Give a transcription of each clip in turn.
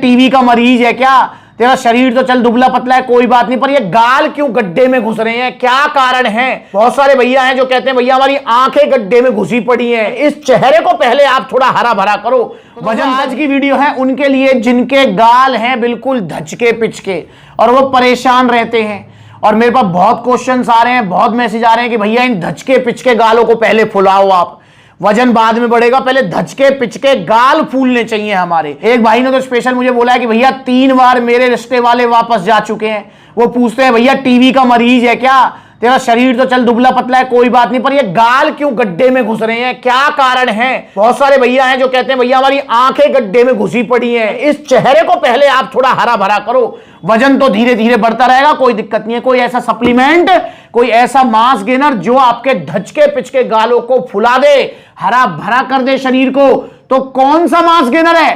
TV का मरीज है क्या? तेरा शरीर तो चल दुबला पतला है कोई बात नहीं, पर ये गाल क्यों गड्ढे में घुस रहे हैं, क्या कारण है? बहुत सारे भैया हैं जो कहते हैं भैया हमारी आंखें गड्ढे में घुसी पड़ी हैं। इस चेहरे को पहले आप थोड़ा हरा भरा करो। वजन आज की वीडियो है उनके लिए जिनके गाल हैं बिल्कुल धचके पिचके और वो परेशान रहते हैं। और मेरे पास बहुत क्वेश्चंस आ रहे हैं, बहुत मैसेज आ रहे हैं कि भैया इन धचके पिचके गालों को पहले फुलाओ आप, वजन बाद में बढ़ेगा, पहले धचके पिचके गाल फूलने चाहिए हमारे। एक भाई ने तो स्पेशल मुझे बोला है कि भैया 3 बार मेरे रिश्ते वाले वापस जा चुके हैं। वो पूछते हैं भैया टीवी का मरीज है क्या? तेरा शरीर तो चल दुबला पतला है कोई बात नहीं, पर ये गाल क्यों गड्ढे में घुस रहे हैं, क्या कारण है? बहुत सारे भैया हैं जो कहते हैं भैया हमारी आंखें गड्ढे में घुसी पड़ी हैं। इस चेहरे को पहले आप थोड़ा हरा भरा करो, वजन तो धीरे धीरे बढ़ता रहेगा, कोई दिक्कत नहीं है। कोई ऐसा सप्लीमेंट, कोई ऐसा मास गेनर जो आपके धचके पिचके गालों को फुला दे, हरा भरा कर दे शरीर को, तो कौन सा मास गेनर है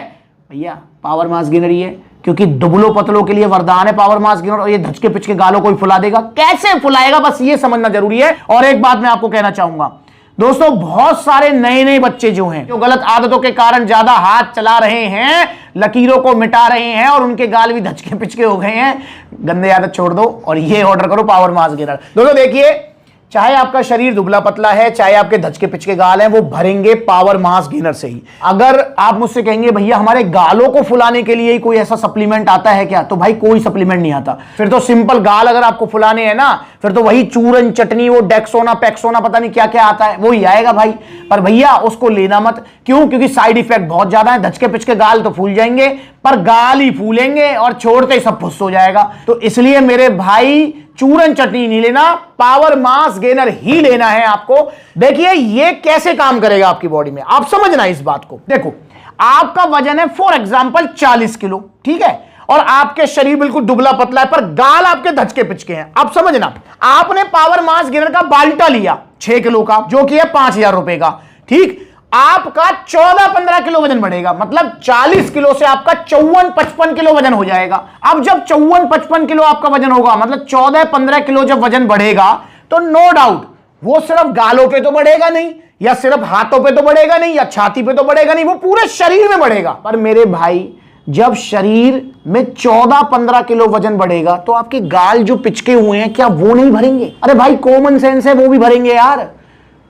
भैया? पावर मास गेनर ही है, क्योंकि दुबलों पतलों के लिए वरदान है पावर मास गेनर। और ये धचके पिचके गालों को ही फुला देगा। कैसे फुलाएगा बस ये समझना जरूरी है। और एक बात मैं आपको कहना चाहूंगा दोस्तों, बहुत सारे नए नए बच्चे जो हैं जो गलत आदतों के कारण ज्यादा हाथ चला रहे हैं, लकीरों को मिटा रहे हैं और उनके गाल भी धचके पिचके हो गए हैं, गंदे आदत छोड़ दो और ये ऑर्डर करो पावर मास गेनर। दोस्तों देखिए, चाहे आपका शरीर दुबला पतला है, चाहे आपके धचके पिचके गाल हैं, वो भरेंगे पावर मास गेनर से ही। अगर आप मुझसे कहेंगे भैया हमारे गालों को फुलाने के लिए ही कोई ऐसा सप्लीमेंट आता है क्या, तो भाई कोई सप्लीमेंट नहीं आता। फिर तो सिंपल गाल अगर आपको फुलाने हैं ना, फिर तो वही चूरन चटनी, वो डेक्सोना पैक्सोना पता नहीं क्या क्या आता है वो ही आएगा भाई। पर भैया उसको लेना मत। क्यों? क्योंकि साइड इफेक्ट बहुत ज्यादा है। धचके पिचके गाल तो फूल जाएंगे, पर गाल ही फूलेंगे और छोड़ते ही सब फुस हो जाएगा। तो इसलिए मेरे भाई चूरन चटनी नहीं लेना, पावर मास गेनर ही लेना है आपको। देखिए ये कैसे काम करेगा आपकी बॉडी में, आप समझना इस बात को। देखो, आपका वजन है फॉर एग्जांपल 40 किलो, ठीक है, और आपके शरीर बिल्कुल दुबला पतला है, पर गाल आपके धचके पिचके हैं। आप समझना, आपने पावर मास गेनर का बाल्टा लिया 6 किलो का, जो कि है 5,000 रुपए का, ठीक। आपका 14-15 किलो वजन बढ़ेगा, मतलब 40 किलो से आपका 54-55 किलो वजन हो जाएगा। अब जब 54-55 किलो आपका वजन होगा, मतलब 14-15 किलो जब वजन बढ़ेगा, तो नो डाउट वो सिर्फ गालों पे तो बढ़ेगा नहीं, या सिर्फ हाथों पे तो बढ़ेगा नहीं, या छाती पे तो बढ़ेगा नहीं, वो पूरे शरीर में बढ़ेगा। पर मेरे भाई जब शरीर में 14-15 किलो वजन बढ़ेगा, तो आपके गाल जो पिचके हुए हैं क्या वो नहीं भरेंगे? अरे भाई कॉमन सेंस है, वो भी भरेंगे यार।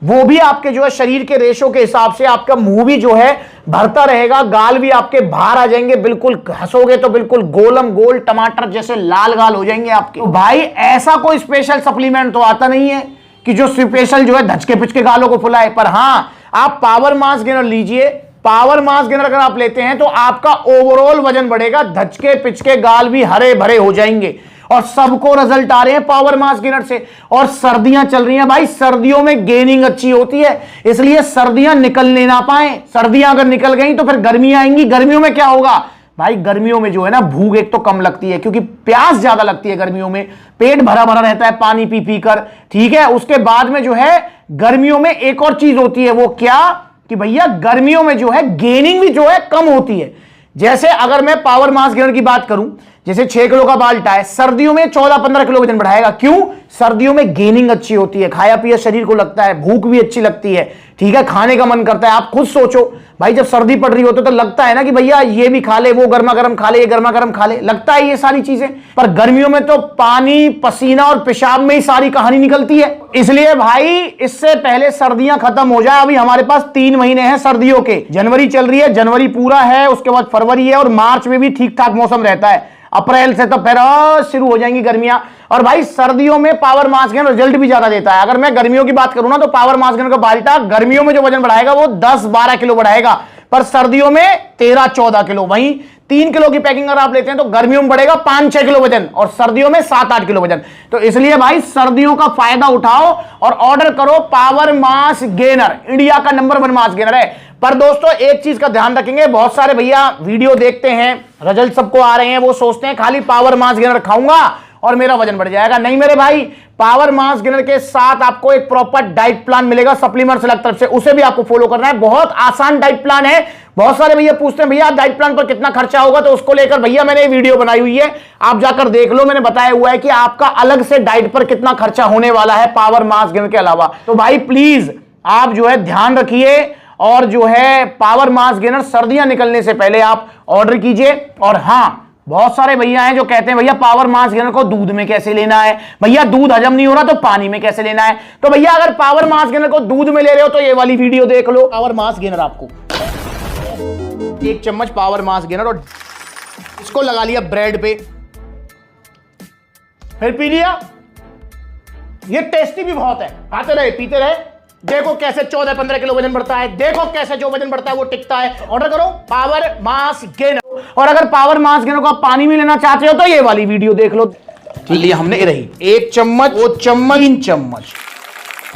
वो भी आपके जो है शरीर के रेशो के हिसाब से आपका मुंह भी जो है भरता रहेगा, गाल भी आपके बाहर आ जाएंगे, बिल्कुल हंसोगे तो बिल्कुल गोलम गोल टमाटर जैसे लाल गाल हो जाएंगे आपके। तो भाई ऐसा कोई स्पेशल सप्लीमेंट तो आता नहीं है कि जो स्पेशल जो है धचके पिचके गालों को फुलाए। पर हां, आप पावर मास गेनर लीजिए। पावर मास गेनर अगर आप लेते हैं तो आपका ओवरऑल वजन बढ़ेगा, धचके पिचके गाल भी हरे भरे हो जाएंगे। और सबको रिजल्ट आ रहे हैं पावर मास गेनर से। और सर्दियां चल रही हैं भाई, सर्दियों में गेनिंग अच्छी होती है, इसलिए सर्दियां निकलने ना पाए। सर्दियां अगर निकल गई तो फिर गर्मियां आएंगी। गर्मियों में क्या होगा भाई? गर्मियों में जो है ना भूख एक तो कम लगती है, क्योंकि प्यास ज्यादा लगती है गर्मियों में, पेट भरा भरा रहता है पानी पी पी कर, ठीक है। उसके बाद में जो है गर्मियों में एक और चीज होती है, वो क्या कि भैया गर्मियों में जो है गेनिंग भी जो है कम होती है। जैसे अगर मैं पावर मास गेनर की बात करूं, जैसे 6 किलो का बाल्टा है, सर्दियों में 14-15 किलो वजन बढ़ाएगा। क्यों? सर्दियों में गेनिंग अच्छी होती है, खाया पिया शरीर को लगता है, भूख भी अच्छी लगती है, ठीक है, खाने का मन करता है। आप खुद सोचो भाई, जब सर्दी पड़ रही होती तो लगता है ना कि भैया ये भी खा ले, वो गर्मा गर्म खा ले, ये गर्मा गर्म खा ले, लगता है ये सारी चीजें। पर गर्मियों में तो पानी पसीना और पेशाब में ही सारी कहानी निकलती है। इसलिए भाई इससे पहले सर्दियां खत्म हो जाए, अभी हमारे पास 3 महीने हैं सर्दियों के। जनवरी चल रही है, जनवरी पूरा है, उसके बाद फरवरी है, और मार्च में भी ठीक ठाक मौसम रहता है। अप्रैल से तो फिर शुरू हो जाएंगी गर्मियां। और भाई सर्दियों में पावर मास गेनर रिजल्ट भी ज्यादा देता है। अगर मैं गर्मियों की बात करूं ना, तो पावर मास गेनर का बाल्टा गर्मियों में जो वजन बढ़ाएगा वो 10-12 किलो बढ़ाएगा, पर सर्दियों में 13-14 किलो। वहीं 3 किलो की पैकिंग अगर आप लेते हैं तो गर्मियों में बढ़ेगा 5-6 किलो वजन, और सर्दियों में 7-8 किलो वजन। तो इसलिए भाई सर्दियों का फायदा उठाओ और ऑर्डर करो पावर मास गेनर। इंडिया का नंबर 1 मास गेनर है। पर दोस्तों एक चीज का ध्यान रखेंगे, बहुत सारे भैया वीडियो देखते हैं, रिजल्ट सबको आ रहे हैं, वो सोचते हैं खाली पावर मास गेनर खाऊंगा और मेरा वजन बढ़ जाएगा। नहीं मेरे भाई, पावर मास गेनर के साथ आपको एक प्रॉपर डाइट प्लान मिलेगा सप्लीमेंट सेलेक्ट तरफ से, उसे भी आपको फॉलो करना है। बहुत आसान डाइट प्लान है। बहुत सारे भैया पूछते हैं भैया डाइट प्लान पर कितना खर्चा होगा, तो उसको लेकर भैया मैंने वीडियो बनाई हुई है, आप जाकर देख लो। मैंने बताया हुआ है कि आपका अलग से डाइट पर कितना खर्चा होने वाला है पावर मास गेनर के अलावा। तो भाई प्लीज आप जो है ध्यान रखिए और जो है पावर मास गेनर सर्दियां निकलने से पहले आप ऑर्डर कीजिए। और हां, बहुत सारे भैया हैं जो कहते हैं भैया पावर मास गेनर को दूध में कैसे लेना है, भैया दूध हजम नहीं हो रहा तो पानी में कैसे लेना है। तो भैया अगर पावर मास गेनर को दूध में ले रहे हो तो ये वाली वीडियो देख लो। पावर मास गेनर आपको 1 चम्मच पावर मास गेनर और इसको लगा लिया ब्रेड पे, फिर पी लिया। ये टेस्टी भी बहुत है, खाते रहे पीते रहे। देखो कैसे 14-15 किलो वजन बढ़ता है, देखो कैसे जो वजन बढ़ता है वो टिकता है। ऑर्डर करो पावर मास गेनर। और अगर पावर मास गेनर को आप पानी में लेना चाहते हो तो ये वाली वीडियो देख लो। लिया हमने रही 1 चम्मच, 2 चम्मच, 3 चम्मच।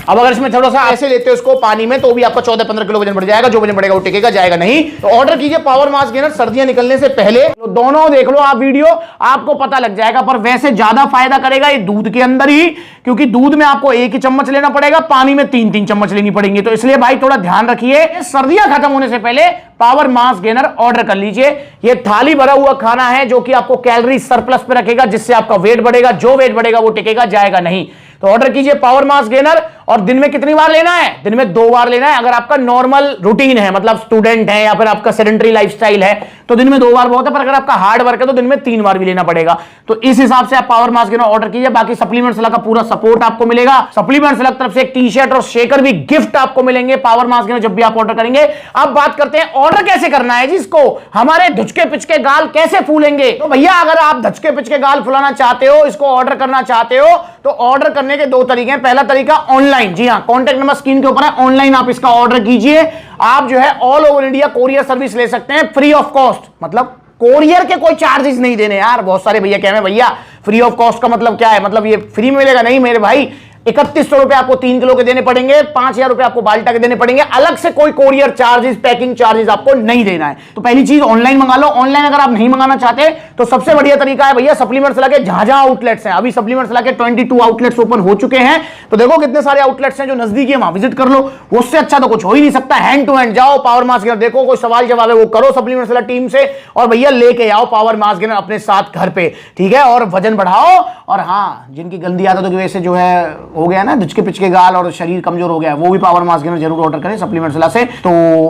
अब अगर इसमें थोड़ा सा ऐसे लेते हो इसको पानी में तो भी आपका 14-15 किलो वजन बढ़ जाएगा। जो वजन बढ़ेगा वो टिकेगा, जाएगा नहीं। तो ऑर्डर कीजिए पावर मास गेनर सर्दियां निकलने से पहले। तो दोनों देख लो आप वीडियो, आपको पता लग जाएगा। पर वैसे ज्यादा फायदा करेगा ये दूध के अंदर ही, क्योंकि दूध में आपको 1 ही चम्मच लेना पड़ेगा, पानी में 3-3 चम्मच लेनी पड़ेंगी। तो इसलिए भाई थोड़ा ध्यान रखिए, सर्दियां खत्म होने से पहले पावर मास गेनर ऑर्डर कर लीजिए। ये थाली भरा हुआ खाना है जो कि आपको कैलोरी सरप्लस पे रखेगा, जिससे आपका वेट बढ़ेगा। जो वेट बढ़ेगा वो टिकेगा, जाएगा नहीं। तो ऑर्डर कीजिए पावर मास गेनर। और दिन में कितनी बार लेना है? दिन में 2 बार लेना है। अगर आपका नॉर्मल रूटीन है, मतलब स्टूडेंट है या फिर आपका सेडेंटरी लाइफस्टाइल है, तो दिन में 2 बार बहुत है। पर अगर आपका हार्ड वर्क है तो दिन में 3 बार भी लेना पड़ेगा। तो इस हिसाब से आप पावर मास गेनर ऑर्डर कीजिए। बाकी सप्लीमेंट्स का पूरा सपोर्ट आपको मिलेगा। सप्लीमेंट्स तरफ से एक टी शर्ट और शेकर भी गिफ्ट आपको मिलेंगे पावर मास गेनर जब भी आप ऑर्डर करेंगे। अब बात करते हैं ऑर्डर कैसे करना है जी इसको, हमारे धुचके पिचके गाल कैसे फूलेंगे। तो भैया अगर आप धुचके पिचके गाल फुलाना चाहते हो, इसको ऑर्डर करना चाहते हो, तो ऑर्डर करने के 2 तरीके हैं। पहला तरीका ऑनलाइन, जी हां, कॉन्टैक्ट नंबर स्क्रीन के ऊपर है, ऑनलाइन आप इसका ऑर्डर कीजिए। आप जो है all over India courier service ले सकते हैं फ्री ऑफ कॉस्ट। मतलब कोरियर के कोई चार्जेस नहीं देने यार। बहुत सारे भैया कह रहे हैं भैया फ्री ऑफ कॉस्ट का मतलब क्या है, मतलब ये फ्री में मिलेगा? नहीं मेरे भाई, 3100 रुपए आपको 3 किलो के देने पड़ेंगे, 5000 रुपए आपको बाल्टा के देने पड़ेंगे। अलग से कोई कोरियर चार्जेस, पैकिंग चार्जेस आपको नहीं देना है। तो पहली चीज ऑनलाइन मंगा लो। ऑनलाइन अगर आप नहीं मंगाना चाहते तो सबसे बढ़िया तरीका है भैया सप्लीमेंट्स लगे जहां जहां आउटलेट्स हैं। अभी सप्लीमेंट्स लगे 22 आउटलेट्स ओपन हो चुके हैं। तो देखो कितने सारे आउटलेट्स हैं जो नजदीक है, वहां विजिट कर लो। उससे अच्छा तो कुछ हो ही नहीं सकता। हैंड टू हैंड जाओ, पावर मास गेनर देखो, कोई सवाल जवाब है वो करो सप्लीमेंट्स टीम से, और भैया लेके आओ पावर मास गेनर अपने साथ घर पे, ठीक है। और वजन बढ़ाओ। और हाँ, जिनकी गंदी आदतों की वजह से जो है हो गया ना धुचके पिचके गाल और शरीर कमजोर हो गया, वो भी पावर मास गेनर जरूर ऑर्डर करें सप्लीमेंट्स से। तो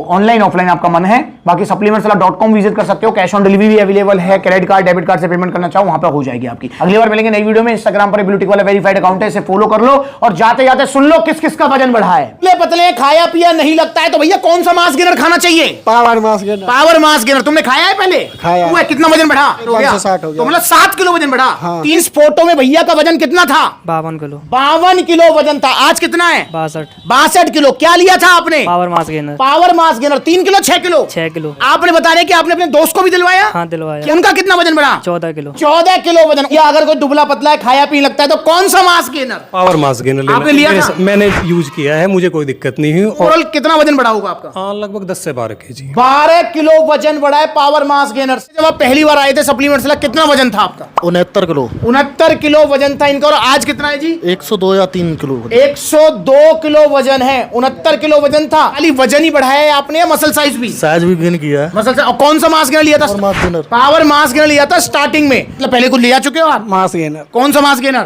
ऑनलाइन ऑफलाइन आपका मन है। बाकी supplementsala.com विजिट कर सकते हो। कैश ऑन डिलीवरी भी अवेलेबल है। क्रेडिट कार्ड, डेबिट कार्ड से पेमेंट करना चाहो वहां पे हो जाएगी आपकी। अगली बार मिलेंगे नई वीडियो में। इंस्टाग्राम पर ब्लू टिक वाला वेरीफाइड अकाउंट है, इसे फॉलो कर लो। और जाते जाते सुन लो किस किस का वजन बढ़ा है। पतले पतले खाया पिया नहीं लगता है तो भैया कौन सा मास गेनर खाना चाहिए? Power mass gainer. Power mass gainer तुमने खाया है पहले? खाया। हुआ कितना वजन बढ़ा? 560 हो गया। तो मतलब 7 किलो वजन बढ़ा। हाँ। 30 फोटो में भैया का वजन कितना था? 52 किलो। 52 किलो वजन था। आज कितना है? 62 किलो। क्या लिया था आपने? Power mass gainer. Power mass gainer 3 kilo 6 kilo? 6 kilo. आपने बता रहे कि आपने अपने दोस्त को भी दिलवाया? हाँ दिलवाया। कि उनका कितना वजन बढ़ा? 14 किलो। 14 किलो वजन। या अगर कोई दुबला पतला है, खाया पी लगता है, तो कौन सा mass gainer? Power mass gainer आपने लिया था? मैंने यूज किया है, मुझे कोई दिक्कत नहीं हुई। और ओवरऑल कितना वजन बढ़ा होगा आपका? लगभग 10 से 12 केजी। 12 किलो वजन बढ़ा है पावर मास गेनर से। जब आप पहली बार आए थे सप्लीमेंट्स ला, कितना वजन था आपका? 69 किलो। 69 किलो वजन था इनका। और आज कितना है जी? 102 या 3 किलो। 102 किलो वजन है। 69 किलो वजन था। खाली वजन ही बढ़ाया है आपने या मसल साइज भी? साइज भी गेन किया है। Muscle size. और कौन सा मास गेनर लिया था? Power mass gainer. Power mass gainer लिया था स्टार्टिंग में, मतलब पहले कुछ लिया चुके हो आप? Mass gainer. कौन सा mass gainer?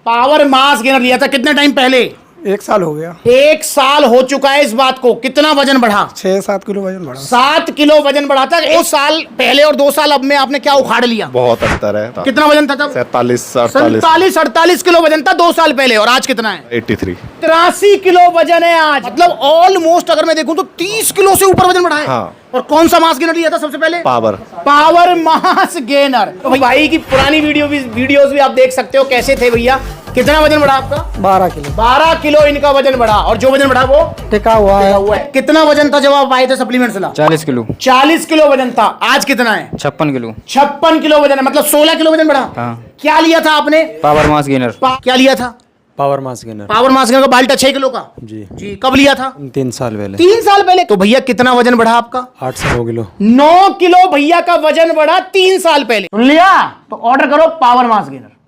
Power mass gainer लिया था। कितने टाइम पहले? 1 साल हो गया। 1 साल हो चुका है इस बात को। कितना वजन बढ़ा? 6-7 किलो वजन बढ़ा। 7 किलो वजन बढ़ा था 1 साल पहले और 2 साल अब में आपने क्या उखाड़ लिया? बहुत अंतर है। कितना वजन था तब? 47-48 किलो वजन था 2 साल पहले। और आज कितना है? 83। 83 किलो वजन है आज। मतलब ऑलमोस्ट अगर मैं देखूं तो 30 किलो से ऊपर वजन बढ़ा है। हाँ। और कौन सा मास गेनर लिया था सबसे पहले? Power mass gainer. तो भाई की पुरानी वीडियोस भी आप देख सकते हो कैसे थे भैया। कितना वजन बढ़ा आपका? 12 किलो। 12 किलो इनका वजन बढ़ा। और जो वजन बढ़ा वो टिका हुआ है। कितना वजन था जब आप आए थे सप्लीमेंट्स ला? 40 किलो। 40 किलो वजन था। आज कितना है? 56 किलो। 56 किलो वजन है। मतलब 16 किलो वजन बढ़ा। हाँ। क्या लिया था आपने? Power mass gainer. क्या लिया था? Power mass gainer. Power mass gainer का बाल्टा 6 किलो का? जी। कब लिया था? 3 साल पहले। 3 साल पहले। तो भैया कितना वजन बढ़ा आपका? 8 से 9 किलो। 9 किलो भैया का वजन बढ़ा 3 साल पहले। सुन लिया? तो ऑर्डर करो पावर मास गेनर।